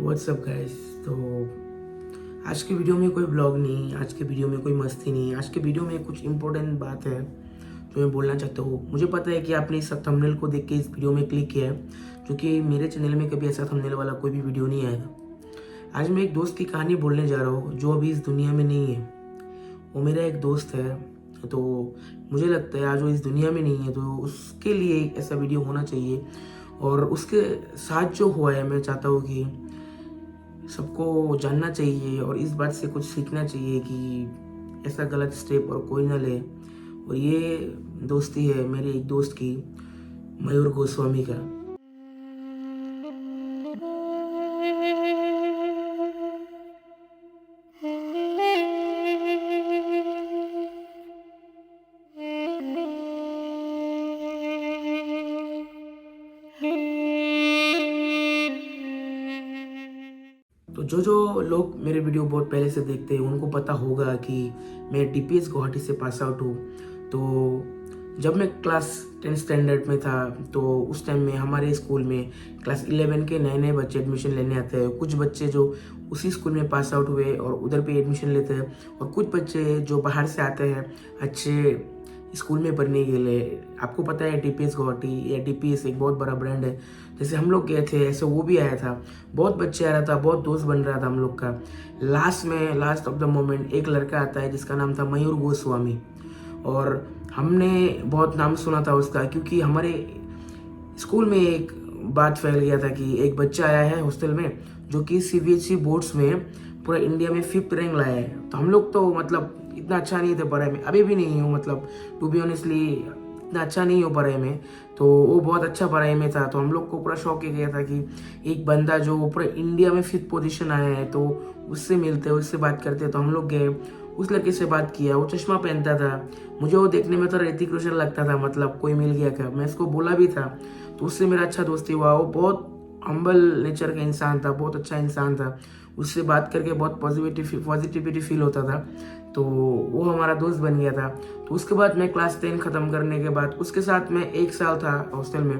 WhatsApp guys. तो आज की वीडियो में कोई ब्लॉग नहीं, आज के वीडियो में कोई मस्ती नहीं, आज के वीडियो में कुछ इंपॉर्टेंट बात है जो मैं बोलना चाहता हूँ। मुझे पता है कि आपने इस थंबनेल को देख के इस वीडियो में क्लिक किया है, क्योंकि मेरे चैनल में कभी ऐसा थंबनेल वाला कोई भी वीडियो नहीं आया था। आज मैं एक दोस्त की कहानी बोलने जा रहा हूँ जो अभी इस दुनिया में नहीं है। वो मेरा एक दोस्त है, तो मुझे लगता है आज वो इस दुनिया में नहीं है तो उसके लिए एक ऐसा वीडियो होना चाहिए। और उसके साथ जो हुआ है, मैं चाहता हूँ कि सबको जानना चाहिए और इस बात से कुछ सीखना चाहिए कि ऐसा गलत स्टेप और कोई ना ले। और ये दोस्ती है मेरे एक दोस्त की, मयूर गोस्वामी का। तो जो लोग मेरे वीडियो बहुत पहले से देखते हैं उनको पता होगा कि मैं डीपीएस गुवाहाटी से पास आउट हूँ। तो जब मैं क्लास 10 स्टैंडर्ड में था तो उस टाइम में हमारे स्कूल में क्लास 11 के नए नए बच्चे एडमिशन लेने आते हैं। कुछ बच्चे जो उसी स्कूल में पास आउट हुए और उधर पे एडमिशन लेते हैं, और कुछ बच्चे जो बाहर से आते हैं अच्छे स्कूल में पढ़ने के लिए। आपको पता है डीपीएस गुवाहाटी या डीपीएस एक बहुत बड़ा ब्रांड है। जैसे हम लोग गए थे ऐसे वो भी आया था, बहुत बच्चे आ रहा था, बहुत दोस्त बन रहा था हम लोग का। लास्ट ऑफ द मोमेंट एक लड़का आता है जिसका नाम था मयूर गोस्वामी, और हमने बहुत नाम सुना था उसका, क्योंकि हमारे स्कूल में एक बात फैल गया था कि एक बच्चा आया है हॉस्टल में जो कि सीबीएसई बोर्ड्स में पूरा इंडिया में 5th रैंक लाया है। तो हम लोग तो मतलब इतना अच्छा नहीं थे पढ़ाई में, अभी भी नहीं हूँ, मतलब टू बी ऑनेस्टली इतना अच्छा नहीं हो पढ़ाई में। तो वो बहुत अच्छा पढ़ाई में था, तो हम लोग को पूरा शौक ही गया था कि एक बंदा जो पूरा इंडिया में 5th पोजीशन आया है तो उससे मिलते, उससे बात करते। तो हम लोग गए, उस लड़के से बात किया। वो चश्मा पहनता था, मुझे वो देखने में तो ऋतिक रोशन लगता था, मतलब कोई मिल गया क्या। मैं इसको बोला भी था, तो उससे मेरा अच्छा दोस्ती हुआ। वो बहुत हम्बल नेचर का इंसान था, बहुत अच्छा इंसान था। उससे बात करके बहुत पॉजिटिविटी फील होता था, तो वो हमारा दोस्त बन गया था। तो उसके बाद मैं क्लास 10 ख़त्म करने के बाद उसके साथ मैं 1 साल था हॉस्टल में।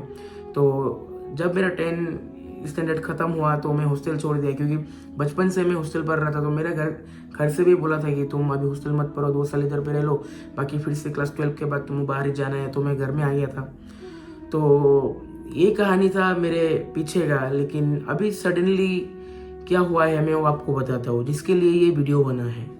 तो जब मेरा 10 स्टैंडर्ड ख़त्म हुआ तो मैं हॉस्टल छोड़ दिया, क्योंकि बचपन से मैं हॉस्टल पर रहा था। तो मेरे घर से भी बोला था कि तुम अभी हॉस्टल मत पढ़ो, 2 साल इधर पे रह लो, बाकी फिर से क्लास 12 के बाद तुम्हें बाहर ही जाना है। तो मैं घर में आ गया था। तो ये कहानी था मेरे पीछे का, लेकिन अभी सडनली क्या हुआ है मैं वो आपको बताता हूँ, जिसके लिए ये वीडियो बना है।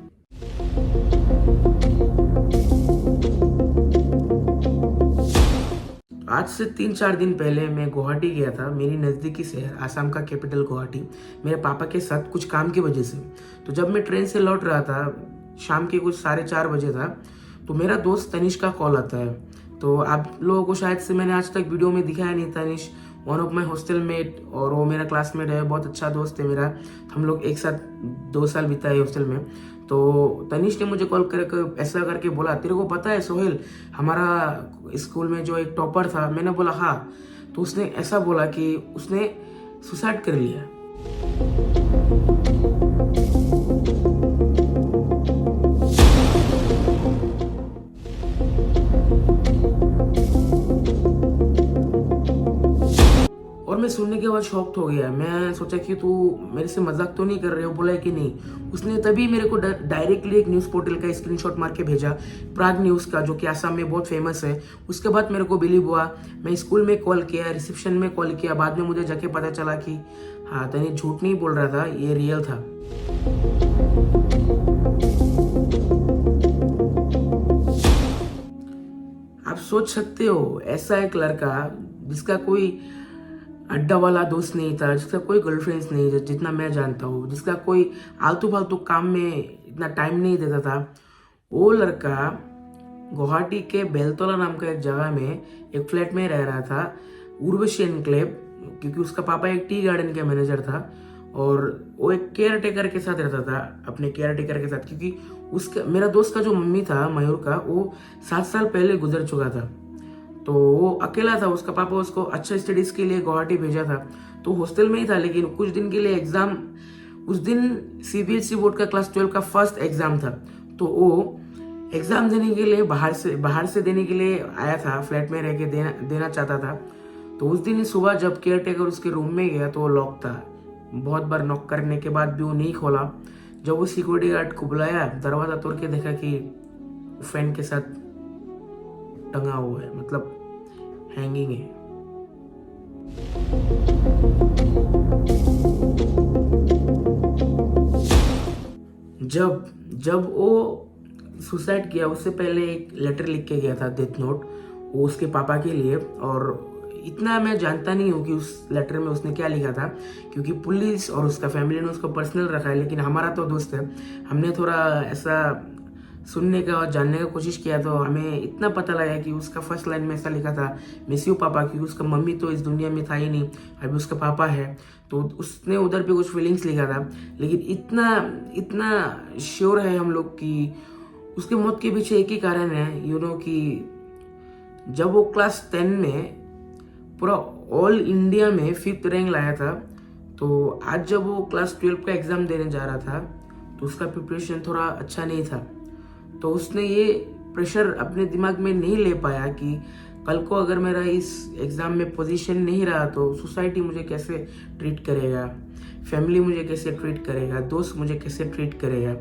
आज से 3-4 दिन पहले मैं गुवाहाटी गया था, मेरी नज़दीकी शहर, आसाम का कैपिटल गुवाहाटी, मेरे पापा के साथ कुछ काम की वजह से। तो जब मैं ट्रेन से लौट रहा था, शाम के कुछ 4:30 बजे था, तो मेरा दोस्त तनिष का कॉल आता है। तो आप लोगों को शायद से मैंने आज तक वीडियो में दिखाया नहीं। Tanish one of my hostel mate, और वो मेरा क्लासमेट है, बहुत अच्छा दोस्त है मेरा। हम लोग एक साथ 2 साल बिताए हॉस्टल में। तो तनिष ने मुझे कॉल करके ऐसा करके बोला, तेरे को पता है सोहेल, हमारा स्कूल में जो एक टॉपर था। मैंने बोला हाँ। तो उसने ऐसा बोला कि उसने सुसाइड कर लिया। और मैं सुनने के बाद शॉक्ड हो गया। मैं सोचा कि तू मेरे से मजाक तो नहीं कर रहे हो। बोला है कि नहीं। उसने तभी मेरे को डायरेक्टली एक न्यूज़ पोर्टल का स्क्रीनशॉट मार के भेजा, प्राग न्यूज़ का, जो कि आसाम में बहुत फेमस है। उसके बाद मेरे को बिलीव हुआ। मैं स्कूल में कॉल किया, रिसेप्शन में कॉल किया, बाद में मुझे जाके पता चला कि हाँ, तनी झूठ नहीं बोल रहा था, ये रियल था। आप सोच सकते हो, ऐसा एक लड़का जिसका कोई अड्डा वाला दोस्त नहीं था, जिसका कोई गर्लफ्रेंड्स नहीं था जितना मैं जानता हूँ, जिसका कोई आलतू फालतू काम में इतना टाइम नहीं देता था, वो लड़का गुवाहाटी के बेलतोला नाम का एक जगह में एक फ्लैट में रह रहा था, उर्वशी एनक्लेव, क्योंकि उसका पापा एक टी गार्डन के मैनेजर था। और वो एक केयर टेकर के साथ रहता था, अपने केयर टेकर के साथ, क्योंकि उसका मेरा दोस्त का जो मम्मी था मयूर का, वो 7 साल पहले गुजर चुका था। तो वो अकेला था, उसका पापा उसको अच्छा स्टडीज के लिए गुवाहाटी भेजा था। तो हॉस्टल में ही था, लेकिन कुछ दिन के लिए एग्जाम, उस दिन सीबीएसई बोर्ड का क्लास 12 का फर्स्ट एग्जाम था। तो वो एग्जाम देने के लिए बाहर से देने के लिए आया था, फ्लैट में रह के देना चाहता था। तो उस दिन सुबह जब केयर टेकर उसके रूम में गया तो वो लॉक था, बहुत बार नॉक करने के बाद भी वो नहीं खोला। जब वो सिक्योरिटी गार्ड को बुलाया, दरवाज़ा तोड़ के देखा कि फैन के साथ टंगा हुआ है, मतलब हैंगिंग है। जब जब वो सुसाइड किया उससे पहले एक लेटर लिख के गया था, डेथ नोट, वो उसके पापा के लिए। और इतना मैं जानता नहीं हूँ कि उस लेटर में उसने क्या लिखा था, क्योंकि पुलिस और उसका फैमिली ने उसको पर्सनल रखा है। लेकिन हमारा तो दोस्त है, हमने थोड़ा ऐसा सुनने का और जानने का कोशिश किया तो हमें इतना पता लगा कि उसका फर्स्ट लाइन में ऐसा लिखा था, मिस यू पापा, क्योंकि उसका मम्मी तो इस दुनिया में था ही नहीं, अभी उसका पापा है। तो उसने उधर पे कुछ फीलिंग्स लिखा था। लेकिन इतना इतना श्योर है हम लोग कि उसके मौत के पीछे एक ही कारण है, कि जब वो क्लास 10 में पूरा ऑल इंडिया में 5th रैंक लाया था, तो आज जब वो क्लास 12 का एग्ज़ाम देने जा रहा था तो उसका प्रिपरेशन थोड़ा अच्छा नहीं था। तो उसने ये प्रेशर अपने दिमाग में नहीं ले पाया कि कल को अगर मेरा इस एग्ज़ाम में पोजीशन नहीं रहा तो सोसाइटी मुझे कैसे ट्रीट करेगा, फैमिली मुझे कैसे ट्रीट करेगा, दोस्त मुझे कैसे ट्रीट करेगा।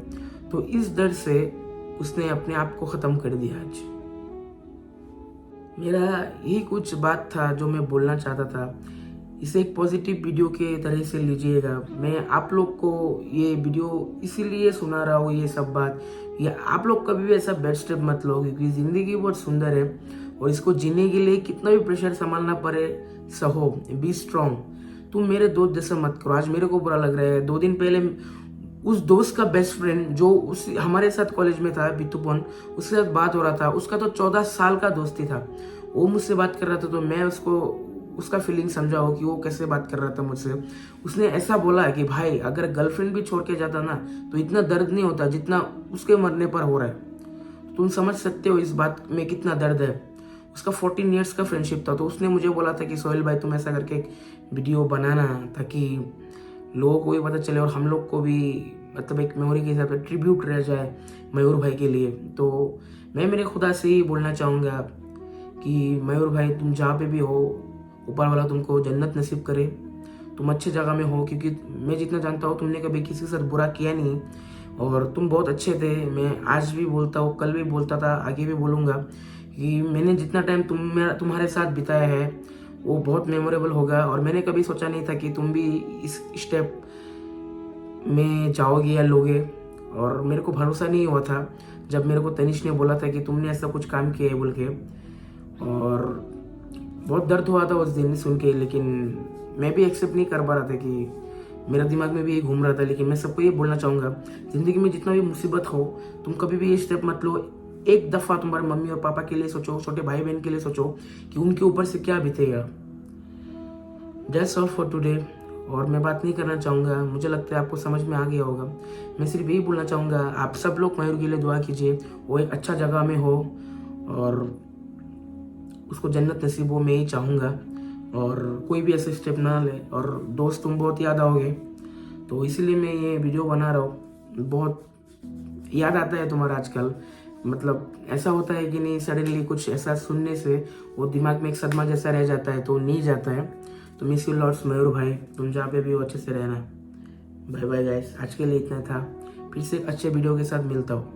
तो इस डर से उसने अपने आप को ख़त्म कर दिया। आज मेरा यही कुछ बात था जो मैं बोलना चाहता था। इसे एक पॉजिटिव वीडियो के तरह से लीजिएगा। मैं आप लोग को ये वीडियो इसीलिए सुना रहा हूँ, ये सब बात, या आप लोग कभी भी ऐसा बैड स्टेप मत लो, क्योंकि ज़िंदगी बहुत सुंदर है और इसको जीने के लिए कितना भी प्रेशर संभालना पड़े, सहो, बी स्ट्रॉन्ग। तुम मेरे दोस्त जैसा मत करो। आज मेरे को बुरा लग रहा है, 2 दिन पहले उस दोस्त का बेस्ट फ्रेंड जो उस हमारे साथ कॉलेज में था, बितुपन, उसके साथ बात हो रहा था। उसका तो 14 साल का दोस्ती था। वो मुझसे बात कर रहा था तो मैं उसको उसका फीलिंग समझा हो कि वो कैसे बात कर रहा था मुझसे। उसने ऐसा बोला कि भाई अगर गर्लफ्रेंड भी छोड़ के जाता ना तो इतना दर्द नहीं होता जितना उसके मरने पर हो रहा है। तुम समझ सकते हो इस बात में कितना दर्द है। उसका 14 ईयर्स का फ्रेंडशिप था। तो उसने मुझे बोला था कि सोहेल भाई तुम ऐसा करके एक वीडियो बनाना ताकि लोगों को भी पता चले और हम लोग को भी मतलब एक मेमोरी के हिसाब से ट्रिब्यूट रह जाए मयूर भाई के लिए। तो मैं मेरे खुदा से ही बोलना चाहूँगा कि मयूर भाई तुम जहाँ पे भी हो, ऊपर वाला तुमको जन्नत नसीब करे, तुम अच्छे जगह में हो। क्योंकि मैं जितना जानता हूँ तुमने कभी किसी के साथ बुरा किया नहीं और तुम बहुत अच्छे थे। मैं आज भी बोलता हूँ, कल भी बोलता था, आगे भी बोलूँगा कि मैंने जितना टाइम तुम्हारे साथ बिताया है वो बहुत मेमोरेबल होगा। और मैंने कभी सोचा नहीं था कि तुम भी इस स्टेप में जाओगे या लोगे। और मेरे को भरोसा नहीं हुआ था जब मेरे को तनिष ने बोला था कि तुमने ऐसा कुछ काम किया है बोल के। और बहुत दर्द हुआ था उस दिन सुन के, लेकिन मैं भी एक्सेप्ट नहीं कर पा रहा था कि मेरा दिमाग में भी ये घूम रहा था। लेकिन मैं सबको ये बोलना चाहूँगा, ज़िंदगी में जितना भी मुसीबत हो तुम कभी भी ये स्टेप मत लो। एक दफ़ा तुम्हारे मम्मी और पापा के लिए सोचो, छोटे भाई बहन के लिए सोचो कि उनके ऊपर से क्या बीतेगा। That's all for today. और मैं बात नहीं करना चाहूँगा, मुझे लगता है आपको समझ में आ गया होगा। मैं सिर्फ यही बोलना चाहूँगा, आप सब लोग मयूर के लिए दुआ कीजिए, वो एक अच्छा जगह में हो और उसको जन्नत नसीब हो, मैं ही चाहूँगा। और कोई भी ऐसे स्टेप ना ले। और दोस्त तुम बहुत याद आओगे, तो इसीलिए मैं ये वीडियो बना रहा हूँ। बहुत याद आता है तुम्हारा आजकल, मतलब ऐसा होता है कि नहीं, सडनली कुछ ऐसा सुनने से वो दिमाग में एक सदमा जैसा रह जाता है, तो नहीं जाता है। तो मिस यू लॉट्स मयूर भाई, तुम जहाँ पे भी हो अच्छे से रहना। बाय बाय गाइस, आज के लिए इतना था। फिर से एक अच्छे वीडियो के साथ मिलता हूँ।